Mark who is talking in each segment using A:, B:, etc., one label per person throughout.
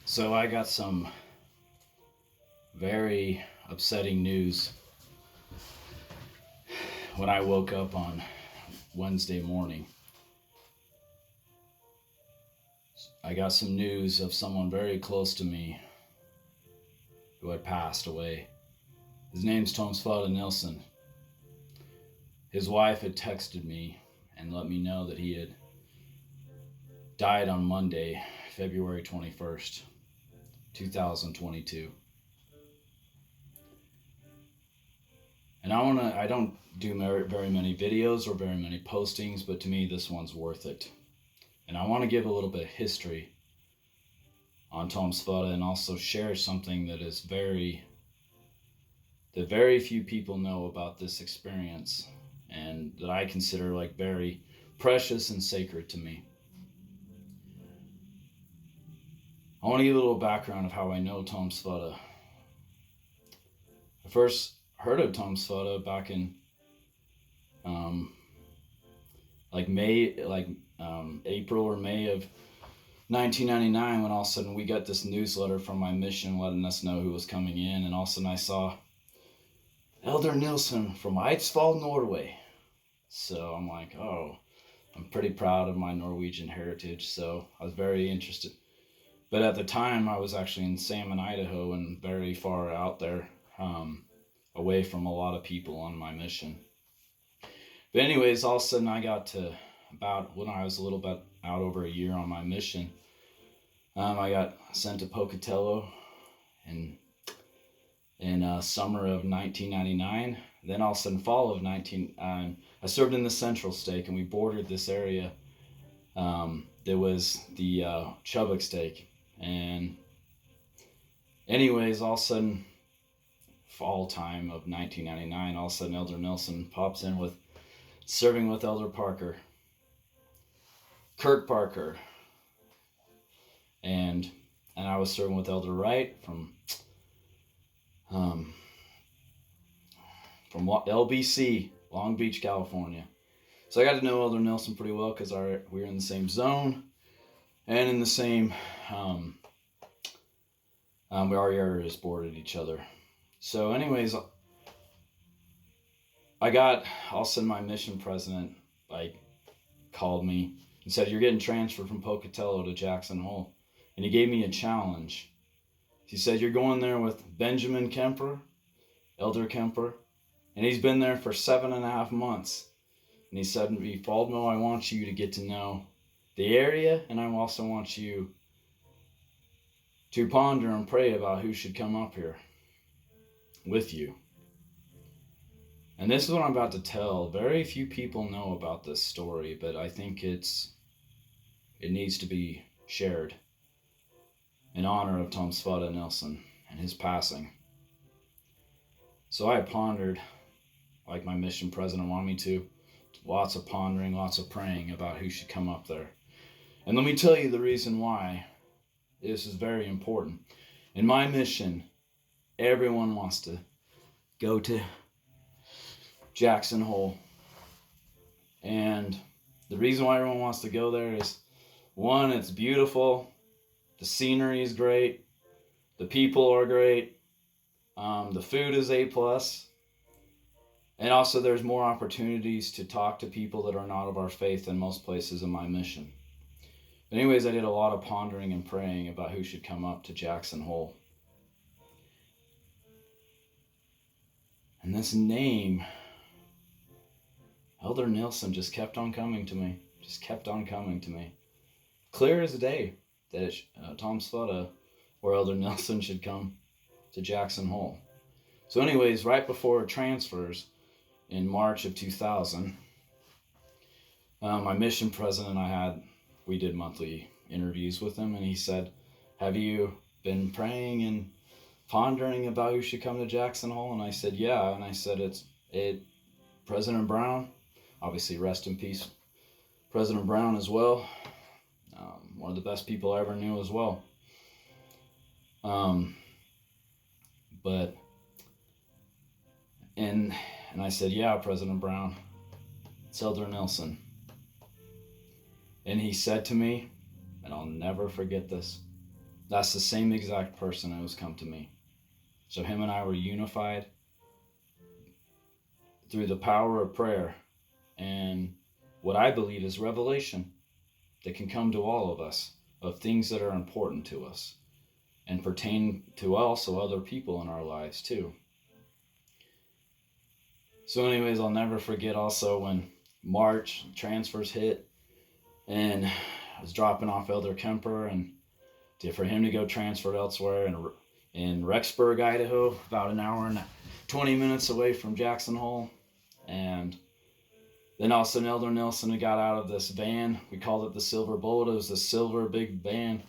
A: So I got some very upsetting news when I woke up on Wednesday morning. I got some news of someone very close to me who had passed away. His name's Tom Sverre Nilsen. His wife had texted me and let me know that he had died on Monday, February 21st, 2022. And I don't do very many videos or very many postings, but to me this one's worth it. And I want to give a little bit of history on Tom Sverre and also share something that very few people know about this experience and that I consider like very precious and sacred to me. I want to give a little background of how I know Tom Sverre. I first heard of Tom Sverre back in April or May of 1999, when all of a sudden we got this newsletter from my mission letting us know who was coming in, and all of a sudden I saw Elder Nilsen from Eidsvoll, Norway. So I'm like, oh, I'm pretty proud of my Norwegian heritage, so I was very interested. But at the time I was actually in Salmon, Idaho, and very far out there, away from a lot of people on my mission. But anyways, all of a sudden I got to about when I was a little bit out over a year on my mission, I got sent to Pocatello in summer of 1999. Then all of a sudden fall of I served in the Central Stake, and we bordered this area. There was the Chubbuck Stake, and anyways, all of a sudden fall time of 1999, all of a sudden Elder Nilsen pops in with serving with Elder Kirk Parker, and I was serving with Elder Wright from LBC, Long Beach, California. So I got to know Elder Nilsen pretty well because we were in the same zone and in the same our areas bordered each other. So anyways, all of a sudden my mission president called me and said, "You're getting transferred from Pocatello to Jackson Hole." And he gave me a challenge. He said, "You're going there with Benjamin Kemper, Elder Kemper, and he's been there for 7.5 months. And he said, Baldmo, I want you to get to know the area, and I also want you to ponder and pray about who should come up here with you." And this is what I'm about to tell. Very few people know about this story, but I think it needs to be shared in honor of Tom Sverre Nilsen and his passing. So I pondered, like my mission president wanted me to, lots of pondering, lots of praying about who should come up there. And let me tell you the reason why this is very important. In my mission, everyone wants to go to Jackson Hole. And the reason why everyone wants to go there is, one, it's beautiful, the scenery is great, the people are great, the food is A+, and also there's more opportunities to talk to people that are not of our faith than most places in my mission. But anyways, I did a lot of pondering and praying about who should come up to Jackson Hole. And this name, Elder Nilsen, just kept on coming to me. Clear as day that Tom Sverre or Elder Nilsen should come to Jackson Hole. So anyways, right before transfers in March of 2000, my mission president we did monthly interviews with him, and he said, "Have you been praying and pondering about who should come to Jackson Hole?" And I said, "Yeah." And I said, it's President Brown, obviously rest in peace, President Brown as well, one of the best people I ever knew as well. And I said, "Yeah, President Brown, it's Elder Nilsen." And he said to me, and I'll never forget this, that's the same exact person who has come to me. So him and I were unified through the power of prayer and what I believe is revelation that can come to all of us of things that are important to us and pertain to also other people in our lives too. So anyways, I'll never forget also when March transfers hit and I was dropping off Elder Kemper and for him to go transfer elsewhere in Rexburg, Idaho, about an hour and 20 minutes away from Jackson Hole. And then all of a sudden Elder Nilsen got out of this van. We called it the Silver Bullet. It was the silver big van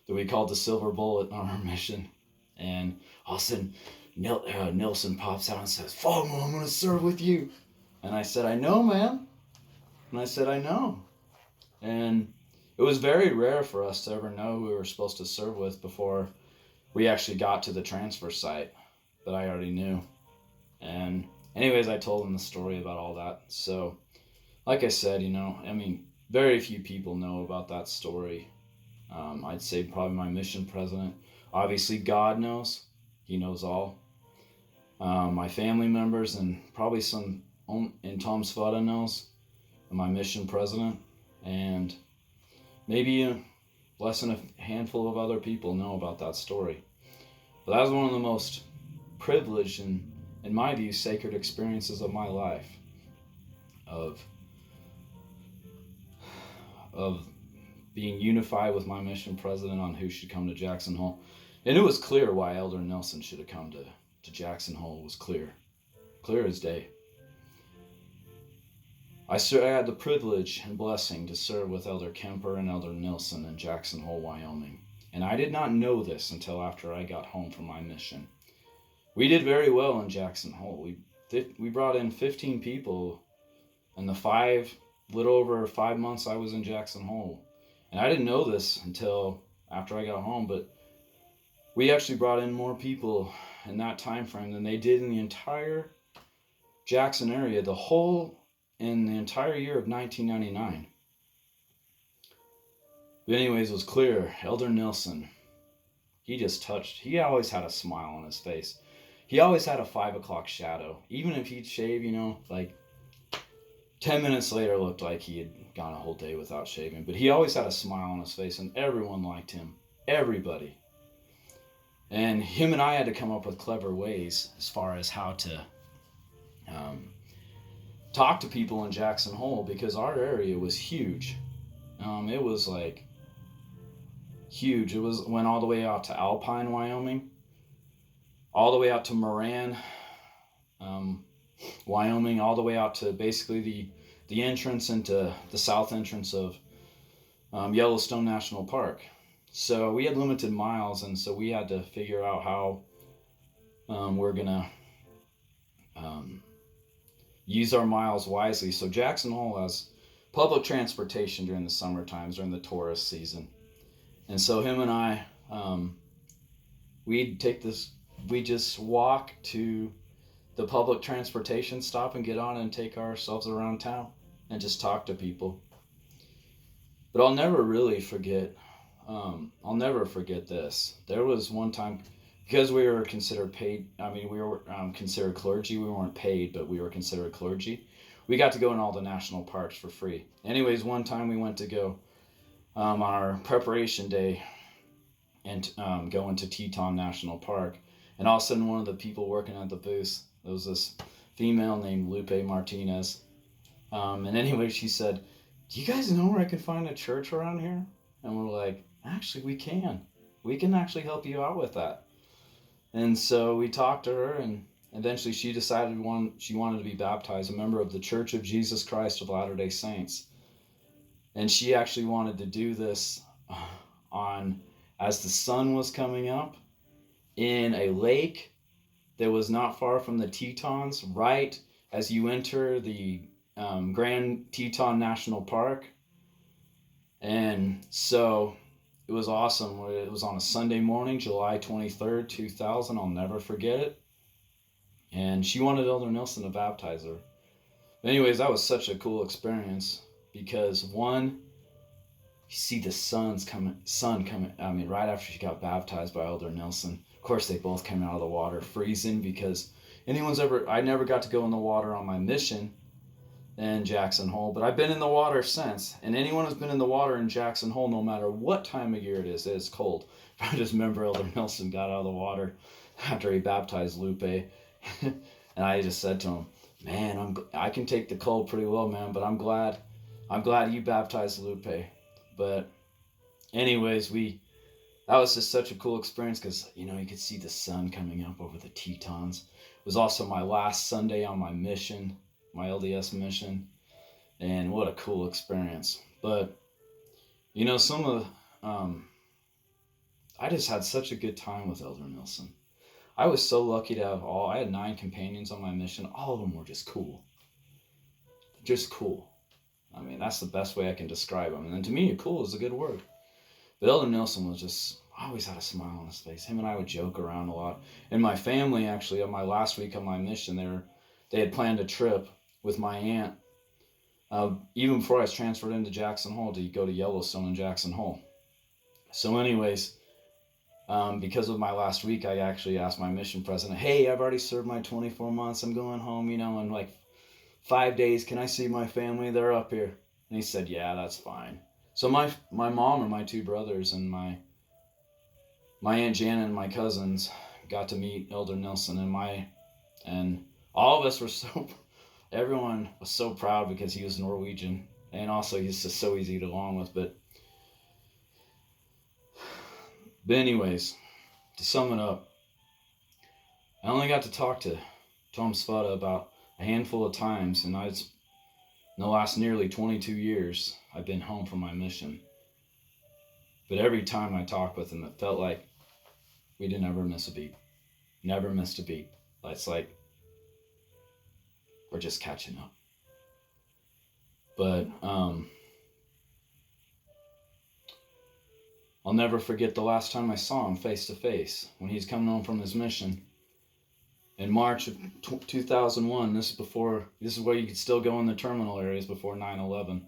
A: that we called the Silver Bullet on our mission. And all of a sudden Nilsen pops out and says, "Follow me, I'm going to serve with you." And I said, "I know, man." And I said, "I know." And it was very rare for us to ever know who we were supposed to serve with before we actually got to the transfer site. But I already knew. And anyways, I told him the story about all that. So, like I said, very few people know about that story. I'd say probably my mission president. Obviously, God knows. He knows all. My family members and probably and Tom Sverre knows. My mission president. And maybe less than a handful of other people know about that story. But that was one of the most privileged and, in my view, sacred experiences of my life. Of being unified with my mission president on who should come to Jackson Hole. And it was clear why Elder Nilsen should have come to Jackson Hole. It was clear as day. I had the privilege and blessing to serve with Elder Kemper and Elder Nilsen in Jackson Hole, Wyoming. And I did not know this until after I got home from my mission. We did very well in Jackson Hole. We brought in 15 people in the little over 5 months I was in Jackson Hole. And I didn't know this until after I got home, but we actually brought in more people in that time frame than they did in the entire Jackson area, in the entire year of 1999. But anyways, it was clear. Elder Nilsen, he always had a smile on his face. He always had a 5 o'clock shadow. Even if he'd shave, 10 minutes later it looked like he had gone a whole day without shaving. But he always had a smile on his face and everyone liked him. Everybody. And him and I had to come up with clever ways as far as how to talk to people in Jackson Hole because our area was huge. It was like huge. It went all the way out to Alpine, Wyoming, all the way out to Moran, Wyoming, all the way out to basically the entrance into the south entrance of Yellowstone National Park. So we had limited miles, and so we had to figure out how we're gonna use our miles wisely. So Jackson Hole has public transportation during the summer times, during the tourist season. And so him and I, we'd just walk to the public transportation stop and get on and take ourselves around town and just talk to people. But I'll never forget this. There was one time, because we were considered paid, we were considered clergy. We weren't paid, but we were considered clergy. We got to go in all the national parks for free. Anyways, one time we went to go on our preparation day and go into Teton National Park. And all of a sudden, one of the people working at the booth, there was this female named Lupe Martinez. And anyway, she said, "Do you guys know where I can find a church around here?" And we're like, "Actually, we can. We can actually help you out with that." And so we talked to her, and eventually she decided she wanted to be baptized, a member of the Church of Jesus Christ of Latter-day Saints. And she actually wanted to do this as the sun was coming up in a lake that was not far from the Tetons, right as you enter the Grand Teton National Park. And so it was awesome. It was on a Sunday morning, July 23rd, 2000. I'll never forget it. And she wanted Elder Nilsen to baptize her. But anyways, that was such a cool experience because one, you see the sun coming. I mean, right after she got baptized by Elder Nilsen. Of course, they both came out of the water freezing, because I never got to go in the water on my mission in Jackson Hole, but I've been in the water since. And anyone who's been in the water in Jackson Hole, no matter what time of year it is cold. I just remember Elder Nilsen got out of the water after he baptized Lupe, and I just said to him, "Man, I can take the cold pretty well, man, but I'm glad you baptized Lupe." But anyways, that was just such a cool experience, because you could see the sun coming up over the Tetons. It was also my last Sunday on my mission, my LDS mission, and what a cool experience. But some of I just had such a good time with Elder Nilsen. I was so lucky to have I had 9 companions on my mission. All of them were just cool. Just cool. I mean, that's the best way I can describe them. And then to me, cool is a good word. But Elder Nilsen was just, always had a smile on his face. Him and I would joke around a lot. And my family, actually, on my last week on my mission, they had planned a trip with my aunt, even before I was transferred into Jackson Hole, to go to Yellowstone in Jackson Hole. So anyways, because of my last week, I actually asked my mission president, "Hey, I've already served my 24 months. I'm going home, in like 5 days. Can I see my family? They're up here." And he said, "Yeah, that's fine." So my mom and my 2 brothers and my Aunt Janet and my cousins got to meet Elder Nilsen, and all of us were everyone was so proud, because he was Norwegian, and also he's just so easy to get along with. But anyways, to sum it up, I only got to talk to Tom Sverre about a handful of times, and in the last nearly 22 years, I've been home from my mission. But every time I talked with him, it felt like we didn't ever miss a beat. Never missed a beat. It's like we're just catching up. But I'll never forget the last time I saw him face to face, when he's coming home from his mission in March of 2001. This is where you could still go in the terminal areas before 9/11.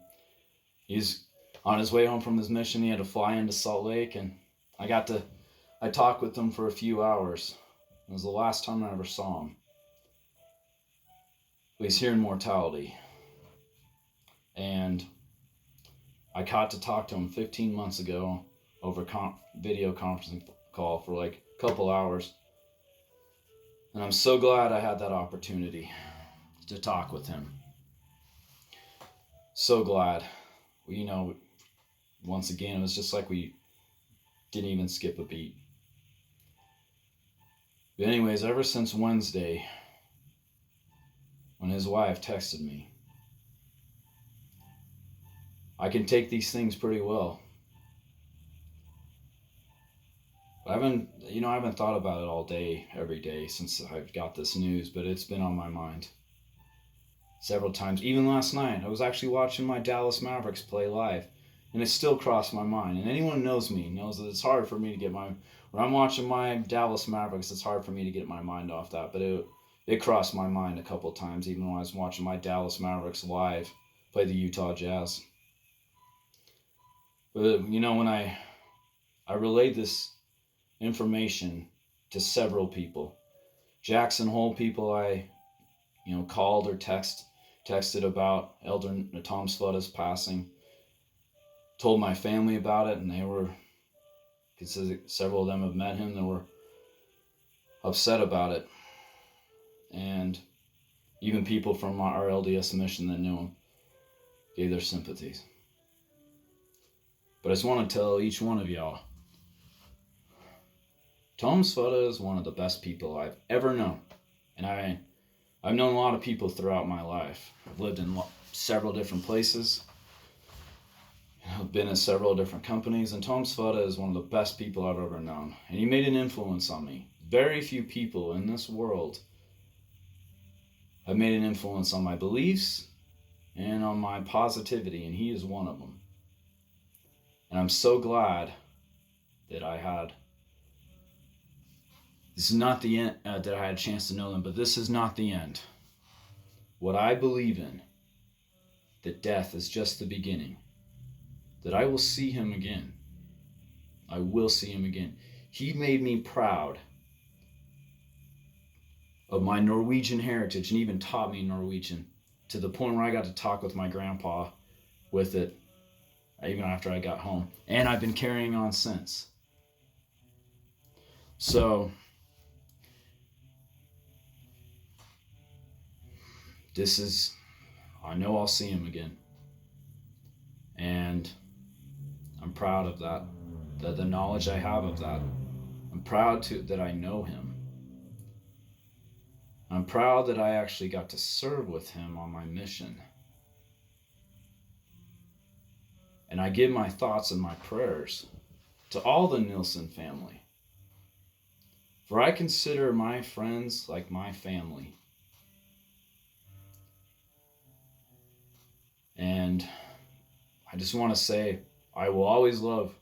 A: He's on his way home from his mission. He had to fly into Salt Lake, and I talked with him for a few hours. It was the last time I ever saw him. But he's here in mortality. And I got to talk to him 15 months ago over video conferencing call for like a couple hours. And I'm so glad I had that opportunity to talk with him. So glad. Once again, it was just like we didn't even skip a beat. But anyways, ever since Wednesday, when his wife texted me, I can take these things pretty well. I haven't thought about it all day, every day since I've got this news, but it's been on my mind several times. Even last night, I was actually watching my Dallas Mavericks play live, and it still crossed my mind. And anyone who knows me knows that it's hard for me to when I'm watching my Dallas Mavericks, it's hard for me to get my mind off that. But it crossed my mind a couple of times, even when I was watching my Dallas Mavericks live play the Utah Jazz. But when I relayed this information to several people, Jackson Hole people I called or texted about Elder Tom Sverre's passing, told my family about it, and they were, because several of them have met him, they were upset about it. And even people from our LDS mission that knew him gave their sympathies. But I just want to tell each one of y'all, Tom Sverre is one of the best people I've ever known. And I've known a lot of people throughout my life. I've lived in several different places. I've been in several different companies, and Tom Sverre is one of the best people I've ever known. And he made an influence on me. Very few people in this world have made an influence on my beliefs and on my positivity, and he is one of them. And I'm so glad that this is not the end, that I had a chance to know them, but this is not the end. What I believe in, that death is just the beginning. that I will see him again. I will see him again. He made me proud of my Norwegian heritage and even taught me Norwegian to the point where I got to talk with my grandpa with it even after I got home. And I've been carrying on since. So, I know I'll see him again. And I'm proud of that, the knowledge I have of that. I'm proud that I know him. I'm proud that I actually got to serve with him on my mission. And I give my thoughts and my prayers to all the Nilsen family. For I consider my friends like my family. And I just want to say, I will always love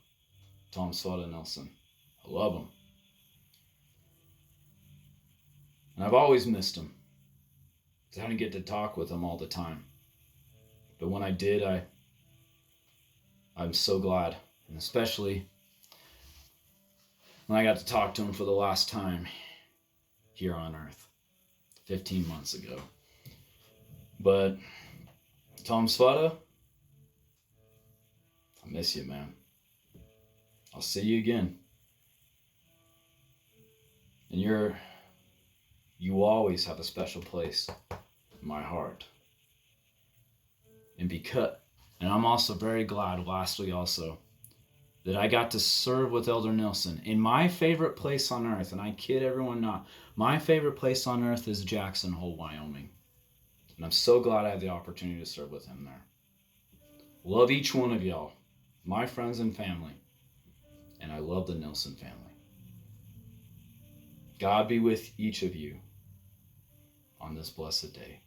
A: Tom Sverre Nilsen. I love him. And I've always missed him. I didn't get to talk with him all the time. But when I did, I'm so glad. And especially when I got to talk to him for the last time here on Earth 15 months ago. But Tom Sverre, I miss you, man. I'll see you again. And you always have a special place in my heart. And I'm also very glad, lastly also, that I got to serve with Elder Nilsen in my favorite place on earth. And I kid everyone not. My favorite place on earth is Jackson Hole, Wyoming. And I'm so glad I had the opportunity to serve with him there. Love each one of y'all, my friends and family. And I love the Nilsen family. God be with each of you on this blessed day.